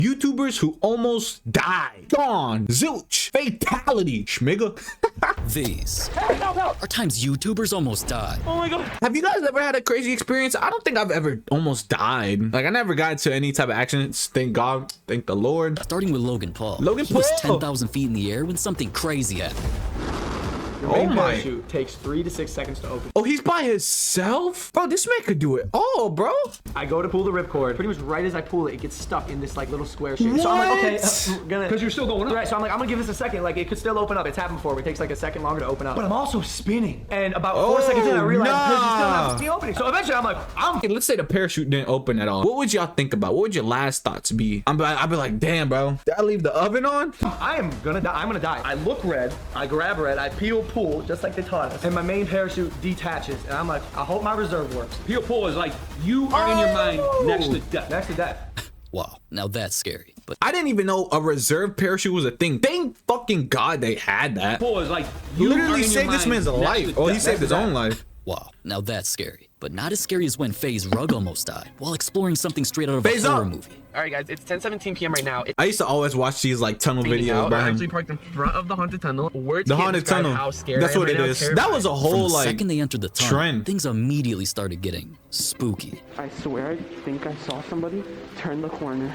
YouTubers who almost died. Gone. Zilch. Fatality. Schmigga. These are times YouTubers almost died. Oh my god. Have you guys ever had a crazy experience? I don't think I've ever almost died. Like, I never got into any type of accidents. Thank God. Thank the Lord. Starting with Logan Paul. Logan He was Paul. 10,000 feet in the air when something crazy happened. Your main Oh my. parachute takes 3 to 6 seconds to open. Oh, he's by himself? Bro, this man could do it all, bro. I go to pull the ripcord. Pretty much right as I pull it, it gets stuck in this like little square shape. So I'm like, okay, I'm gonna. Because you're still going up. Right, so I'm like, I'm gonna give this a second. Like, it could still open up. It's happened before. It takes like a second longer to open up. But I'm also spinning. And about 4 seconds in, I realized because it's still not the opening. So eventually, I'm like, Okay, let's say the parachute didn't open at all. What would y'all think about? What would your last thoughts be? I'd be like, damn, bro. Did I leave the oven on? I am gonna die. I'm gonna die. I look red. I grab red. I peel pull just like they taught us. And my main parachute detaches. And I'm like, I hope my reserve works. Peel pull is like you are in your mind next to death. Next to death. Wow, now that's scary. But I didn't even know a reserve parachute was a thing. Thank fucking God they had that. Pull is like You you are literally in your saved this mind man's next life. to Oh, he death. saved his own life. wow, now that's scary. But not as scary as when FaZe Rug almost died while exploring something straight out of FaZe a horror up. movie. All right, guys, it's 10:17 p.m. right now. It's I used to always watch these like tunnel raining videos out. by I'm him. actually parked in front of the haunted tunnel. Words The can't haunted describe tunnel. How scared That's I am what right it now. is. Terrified. That was a From whole the like second they entered the tunnel, trend. things immediately started getting spooky. I swear I think I saw somebody turn the corner.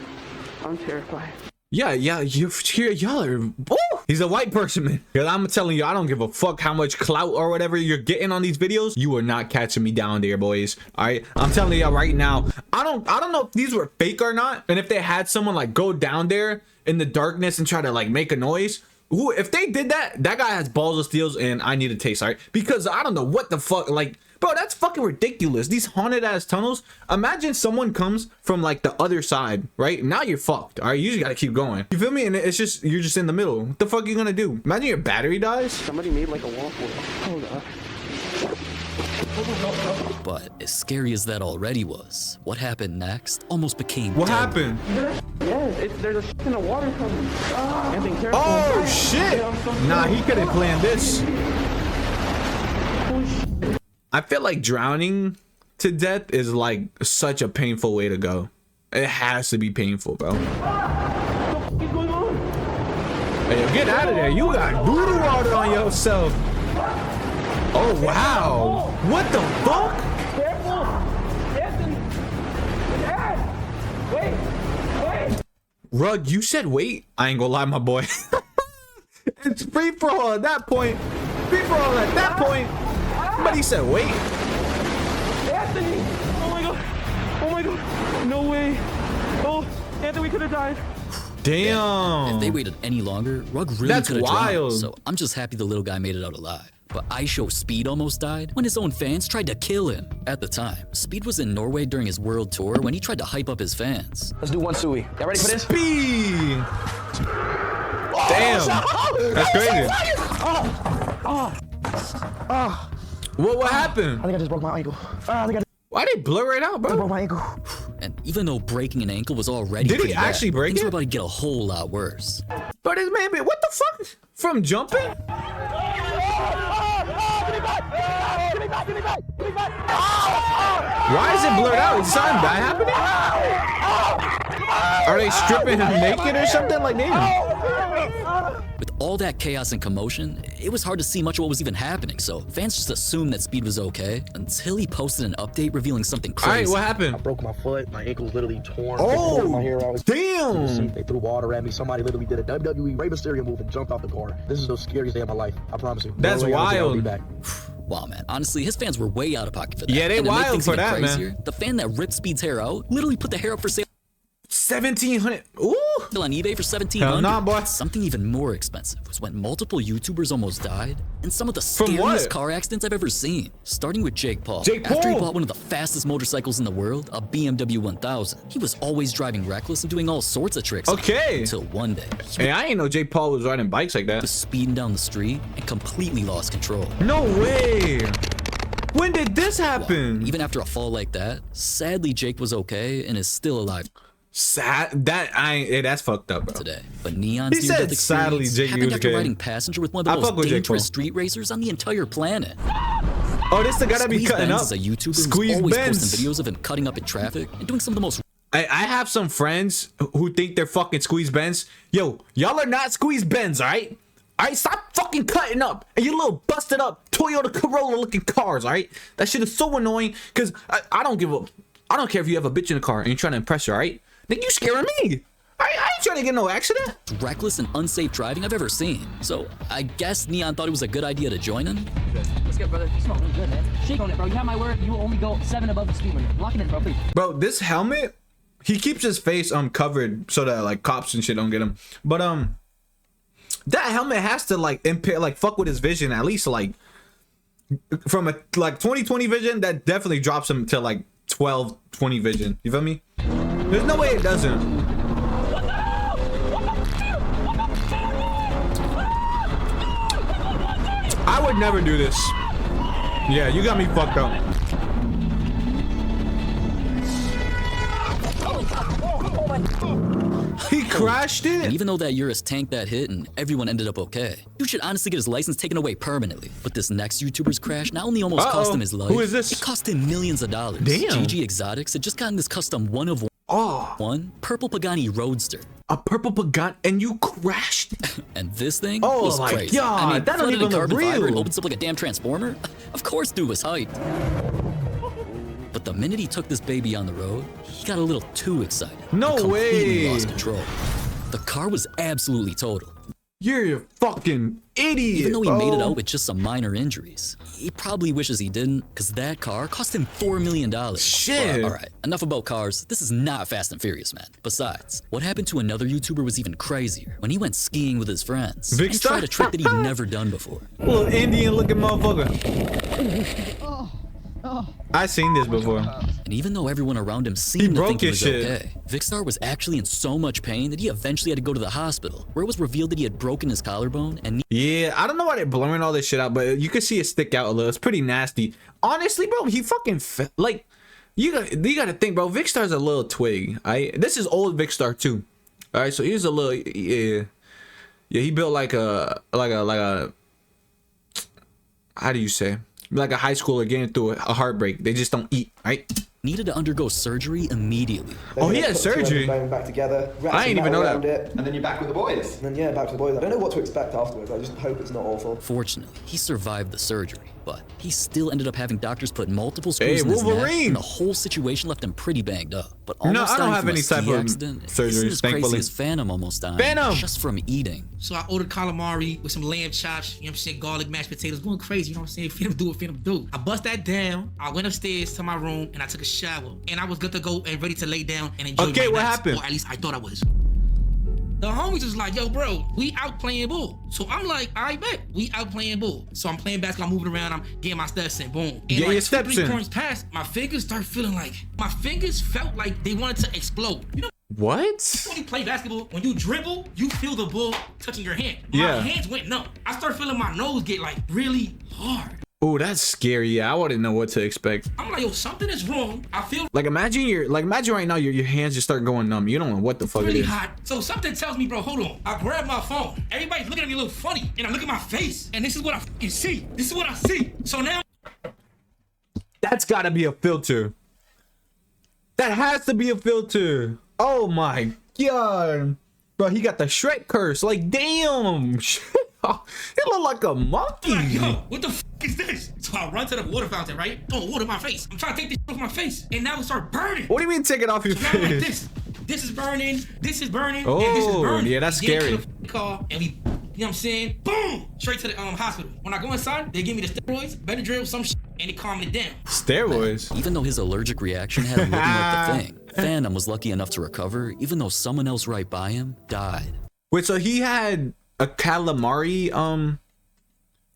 I'm terrified. Yeah, you hear y'all are. Ooh, he's a white person, man. Cause I'm telling you, I don't give a fuck how much clout or whatever you're getting on these videos. You are not catching me down there, boys. All right, I'm telling y'all right now. I don't know if these were fake or not, and if they had someone like go down there in the darkness and try to like make a noise. Ooh, if they did that, that guy has balls of steels, and I need a taste, all right? Because I don't know what the fuck, like. Bro, that's fucking ridiculous. These haunted ass tunnels. Imagine someone comes from like the other side, right? Now you're fucked. All right, you just gotta keep going. You feel me? And it's just you're just in the middle. What the fuck are you gonna do? Imagine your battery dies. Somebody made like a waffle. Hold up. But as scary as that already was, what happened next almost became What deadly. happened? Yes, there's a shit in the water coming. Anthony, careful. Oh shit! Nah, he couldn't plan this. I feel like drowning to death is like such a painful way to go. It has to be painful, bro. What's going on? Hey, yo, get out of there. You got voodoo water on yourself. Oh, wow. What the fuck? Careful! Anthony! Dad! Wait! Rug, you said wait? I ain't gonna lie, my boy. It's free for all at that point. Free for all at that point. But he said wait. Anthony! Oh my god! Oh my god! No way! Oh, Anthony, we could have died. Damn. If they waited any longer, Rug really That's could have drowned. wild. So I'm just happy the little guy made it out alive. But Aisho Speed almost died when his own fans tried to kill him. At the time, Speed was in Norway during his world tour when he tried to hype up his fans. Let's do one suey. Y'all ready for this? Speed. Damn. That's crazy. What happened? I think I just broke my ankle. I think I Why they blur it out, broke bro? my ankle. And even though breaking an ankle was already Did he pretty bad, actually break things it? were about to get a whole lot worse. But this man, what the fuck? From jumping? Why is it blurred out? Is something bad happening? Are they stripping him naked or something? Like, damn. With all that chaos and commotion, it was hard to see much of what was even happening, so fans just assumed that Speed was okay until he posted an update revealing something All right, crazy. what happened? Broke my foot. My ankle's literally torn. They pulled my hair out. Damn. They threw water at me. Somebody literally did a WWE Rey Mysterio move and jumped off the car. This is the scariest day of my life. I promise you. That's No way I'll wild. be back. Wow, man. Honestly, his fans were way out of pocket for that. Yeah, they And to make wild things for even that, man. crazier, the fan that ripped Speed's hair out literally put the hair up for sale 1,700. Ooh. on eBay for $1,700. Hell nah, boy. Something even more expensive was when multiple YouTubers almost died in some of the From scariest what? car accidents I've ever seen. Starting with Jake Paul. Jake After he Paul? bought one of the fastest motorcycles in the world, a BMW 1000, he was always driving reckless and doing all sorts of tricks. Okay. Until one day, he Hey, I ain't know Jake Paul was riding bikes like was that. speeding down the street and completely lost control. No way. When did this happen? Even after a fall like that, sadly Jake was okay and is still alive Sad. That's fucked up, bro. today. But Neon's He near-death said sadly experience Jake happened was after okay. riding passenger with one I of the fuck most with Jake dangerous Paul. street racers on the entire planet. Oh, this the guy that be Squeeze cutting Benz up. is a YouTuber Squeeze who's always Benz. posting videos of him cutting up in traffic and doing some of the most I have some friends who think they're fucking Squeeze Benz. Yo, y'all are not Squeeze Benz, all right? All right, stop fucking cutting up and you little busted up Toyota Corolla looking cars, all right? That shit is so annoying because I don't care if you have a bitch in the car and you're trying to impress her, all right? Then you scaring me. I ain't trying to get no accident. Reckless and unsafe driving I've ever seen. So I guess Neon thought it was a good idea to join him. Let's go, brother. You smell really good, man. Shake on it, bro. You have my word. You will only go 7 above the speed limit. Lock it in, bro, please. Bro, this helmet, he keeps his face covered so that like cops and shit don't get him. But that helmet has to like impair, like fuck with his vision at least like from a like 20/20 vision. That definitely drops him to like 12/20 vision. You feel me? There's no way it doesn't. I would never do this. Yeah, you got me fucked up. He crashed it. And even though that Urus tanked that hit and everyone ended up okay, you should honestly get his license taken away permanently. But this next YouTuber's crash not only almost cost him his life, who is this? it cost him millions of dollars. Damn. GG Exotics had just gotten this custom one purple Pagani Roadster. A purple Pagani, and you crashed it? And this thing Oh was my crazy. God, I mean, that don't flooded even in look carbon fiber real. and opens up like a damn transformer. Of course dude was hyped. But the minute he took this baby on the road, he got a little too excited. No He completely way. lost control. The car was absolutely total. You're a fucking idiot. Even though he made it bro. out with just some minor injuries, he probably wishes he didn't, because that car cost him $4 million. Shit. All right, enough about cars. This is not Fast and Furious, man. Besides, what happened to another YouTuber was even crazier when he went skiing with his friends and Vikkstar? tried a trick that he'd never done before. Little Indian looking motherfucker. I seen this before. And even though everyone around him seemed to broke think he his was shit. okay, Vikkstar was actually in so much pain that he eventually had to go to the hospital, where it was revealed that he had broken his collarbone and Yeah, I don't know why they're blurring all this shit out, but you can see it stick out a little. It's pretty nasty. Honestly, bro, he fucking like you got to think, bro. Vikkstar's a little twig. This is old Vikkstar too. All right, so here's a little yeah. He built like a how do you say? Like a high schooler getting through a heartbreak. They just don't eat, right? needed to undergo surgery immediately. Oh, he had surgery. Back together, I ain't even know that. and then you're back with the boys. And then yeah, back to the boys. I don't know what to expect afterwards. I just hope it's not awful. Fortunately, he survived the surgery, but he still ended up having doctors put multiple screws in his neck, Wolverine! and the whole situation left him pretty banged up. But No, almost I don't dying have from a any ski type of accident surgeries, isn't as crazy thankfully. as Phantom almost dying Phantom! just from eating. So I ordered calamari with some lamb chops, you know what I'm saying, garlic, mashed potatoes, going crazy, you know what I'm saying, finna do what finna do. I bust that down, I went upstairs to my room, and I took a shower. And I was good to go and ready to lay down and enjoy Okay, my what nights. happened? Or at least I thought I was. The homies was like, yo, bro, we out playing ball. So I'm like, I bet we out playing ball. So I'm playing basketball, I'm moving around, I'm getting my steps in, boom. And Get like your 2, steps 3 in. points past, my fingers start feeling like, my fingers felt like they wanted to explode. You know, What? when you play basketball, when you dribble, you feel the ball touching your hand. My Yeah. hands went numb. I start feeling my nose get like really hard. Oh, that's scary. Yeah, I wouldn't know what to expect. I'm like, yo, something is wrong. I feel Like imagine right now your hands just start going numb. You don't know what the fuck really it is. hot. So something tells me, bro, hold on. I grab my phone. Everybody's looking at me a little funny. And I look at my face. And this is what I fucking see. This is what I see. So now That's gotta be a filter. That has to be a filter. Oh my god. Bro, he got the Shrek curse. Like, damn. It look like a I'm monkey. like, yo, what the is this? So I run to the water fountain, right? Throwing water in my face. I'm trying to take this off my face. And now it start burning. What do you mean take it off your Now I'm like face? this. This is burning. This is burning. Oh, and this is burning. yeah, that's We get scary. to the car and we, you know what I'm saying? Boom! Straight to the hospital. When I go inside, they give me the steroids, Benadryl, some shit, and they calm it down. Steroids. Even though his allergic reaction had him looking like the thing, Phantom was lucky enough to recover, even though someone else right by him died. Wait, so he had a calamari,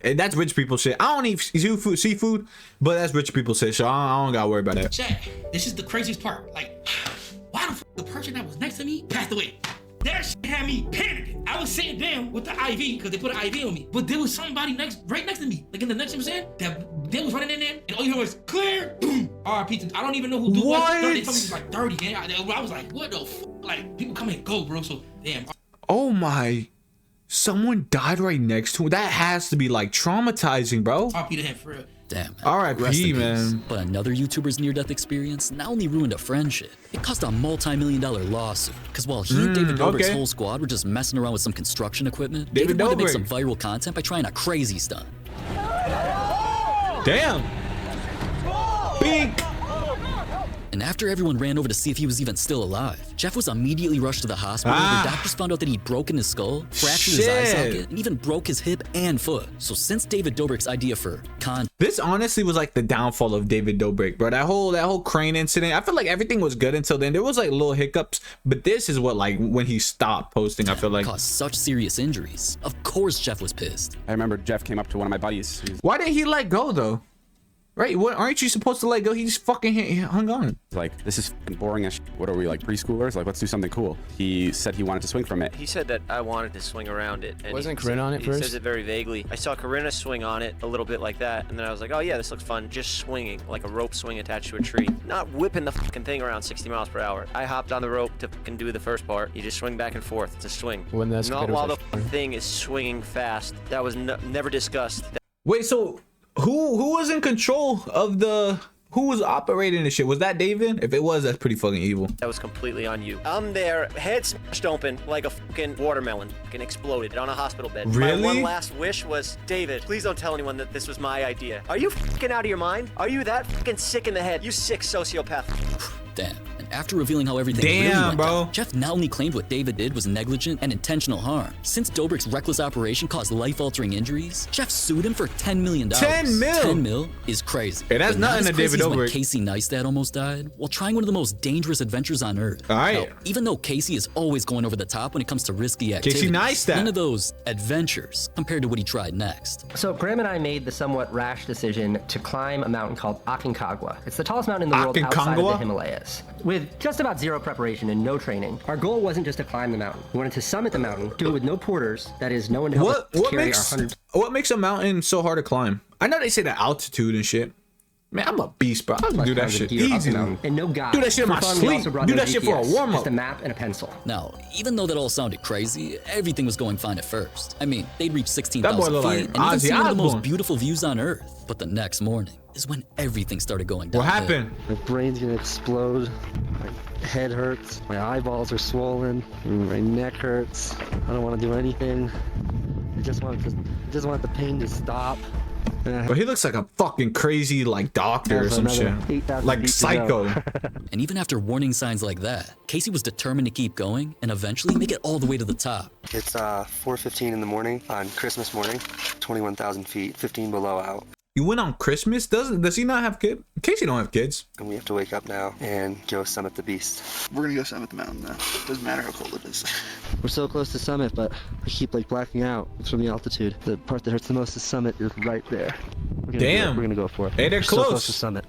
and that's rich people shit. I don't eat seafood, but that's rich people shit, so I don't gotta worry about that. Chad, this is the craziest part. Like, why the the person that was next to me passed away? That shit had me panicking. I was sitting down with the IV because they put an IV on me, but there was somebody right next to me, like in the next, you know what I'm saying, that they was running in there, and all you heard was clear, boom, RIP. I don't even know who dude was. They told me he was like 30, man. I was like, what the f? Like, people come and go, bro. So damn. Oh my. Someone died right next to him. That has to be like traumatizing, bro. RIP to him for real. Damn. Man. R.I.P., Rest in peace. man. But another YouTuber's near-death experience not only ruined a friendship, it cost a multi-million-dollar lawsuit. Because while he and David Dobrik's okay. whole squad were just messing around with some construction equipment, David David wanted to make Dobrik. some viral content by trying a crazy stunt. Damn. Big. And after everyone ran over to see if he was even still alive, Jeff was immediately rushed to the hospital where doctors found out that he'd broken his skull, fractured his eye Shit. socket, and even broke his hip and foot. So since David Dobrik's idea for This honestly was like the downfall of David Dobrik, bro. That whole crane incident, I feel like everything was good until then. There was like little hiccups, but this is what, like, when he stopped posting, I feel like. caused such serious injuries, of course Jeff was pissed. I remember Jeff came up to one of my buddies. Why didn't he let go though? Right? What, aren't you supposed to let go? He just fucking hung on. Like, this is fucking boring as shit. What are we, like preschoolers? Like, let's do something cool. He said he wanted to swing from it. He said that I wanted to swing around it. And Wasn't Corinna on it he first? says it very vaguely. I saw Corinna swing on it a little bit like that, and then I was like, oh yeah, this looks fun. Just swinging, like a rope swing attached to a tree. Not whipping the fucking thing around 60 miles per hour. I hopped on the rope to fucking do the first part. You just swing back and forth. It's a swing. When the Not escalator while was the like- thing is swinging fast. That was never discussed. Wait, so who was in control of who was operating this shit? Was that David? If it was, that's pretty fucking evil. That was completely on you. I'm there, head smashed open like a fucking watermelon, fucking exploded on a hospital bed. Really? My one last wish was, David, please don't tell anyone that this was my idea. Are you fucking out of your mind? Are you that fucking sick in the head? You sick sociopath. Damn. And after revealing how everything really Damn, went bro. down, Jeff not only claimed what David did was negligent and intentional harm. Since Dobrik's reckless operation caused life-altering injuries, Jeff sued him for $10 million. 10 mil? 10 mil is crazy. Hey, that's But not nothing as to crazy David as when Dobrik. Casey Neistat almost died while trying one of the most dangerous adventures on Earth. All right. Now, even though Casey is always going over the top when it comes to risky activities, Casey Neistat. none of those adventures compared to what he tried next. So Graham and I made the somewhat rash decision to climb a mountain called Aconcagua. It's the tallest mountain in the world outside of the Aconcagua? Himalayas. With just about zero preparation and no training, our goal wasn't just to climb the mountain. We wanted to summit the mountain, do it with no porters, that is, no one to help us carry our hundreds. What makes a mountain so hard to climb? I know they say the altitude and shit. Man, I'm a beast, bro. I can do that pounds of shit gear up the easy. mountain. And no guide. Do that shit in For my fun, we sleep. also brought Do no that shit for a GPS, warm-up. Just a map and a pencil. Now, even though that all sounded crazy, everything was going fine at first. I mean, they'd reach That boy 16,000 look feet like and even Ozzy see one of the most Osbourne. beautiful views on Earth. But the next morning is when everything started going down. What happened? My brain's gonna explode. My head hurts. My eyeballs are swollen. My neck hurts. I don't want to do anything. I just want the pain to stop. But he looks like a fucking crazy like doctor or There's some another shit. 8,000 Like feet to Psycho. go. And even after warning signs like that, Casey was determined to keep going and eventually make it all the way to the top. It's 4:15 in the morning on Christmas morning. 21,000 feet, 15 below out. You went on Christmas? Does he not have kids? Casey don't have kids. And we have to wake up now and go summit the beast. We're gonna go summit the mountain now. Doesn't matter how cold it is. We're so close to summit, but I keep like blacking out. It's from the altitude. The part that hurts the most is summit is right there. Damn. We're gonna go for it. Hey, they're We're so close. close to summit.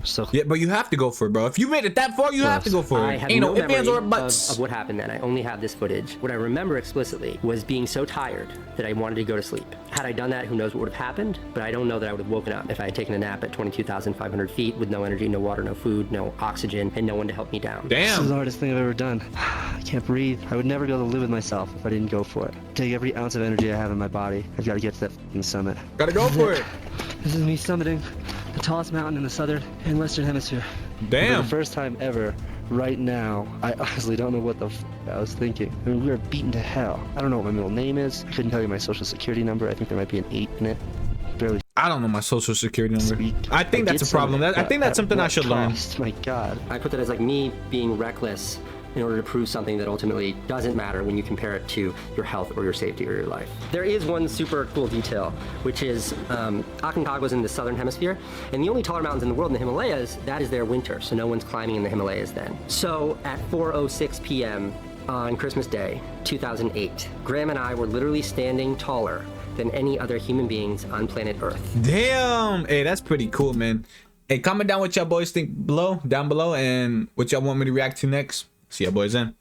So Yeah, but you have to go for it, bro. If you made it that far, you have to go for I it. have Ain't no no ifs, ands, or memory buts. of what happened then. I only have this footage. What I remember explicitly was being so tired that I wanted to go to sleep. Had I done that, who knows what would have happened, but I don't know that I would have woken up if I had taken a nap at 22,500 feet with no energy, no water, no food, no oxygen, and no one to help me down. This is the hardest thing I've ever done. I can't breathe. I would never be able to live with myself if I didn't go for it. Take every ounce of energy I have in my body. I've got to get to that f***ing summit. Gotta go for it. This is me summiting the tallest mountain in the southern and western hemisphere. Damn. For the first time ever, right now, I honestly don't know what the f I was thinking. I mean, we were beaten to hell. I don't know what my middle name is. I couldn't tell you my social security number. I think there might be an 8 in it. Barely. I don't know my social security number. I think that's a problem. I think that's something I should learn. My God. I put that as like me being reckless in order to prove something that ultimately doesn't matter when you compare it to your health or your safety or your life. There is one super cool detail, which is Aconcagua is in the southern hemisphere, and the only taller mountains in the world in the Himalayas, that is their winter, so no one's climbing in the Himalayas then. So at 4:06 p.m. on Christmas Day, 2008, Graham and I were literally standing taller than any other human beings on planet Earth. Damn. Hey, that's pretty cool, man. Hey, comment down what y'all boys think down below, and what y'all want me to react to next. See y'all boys then.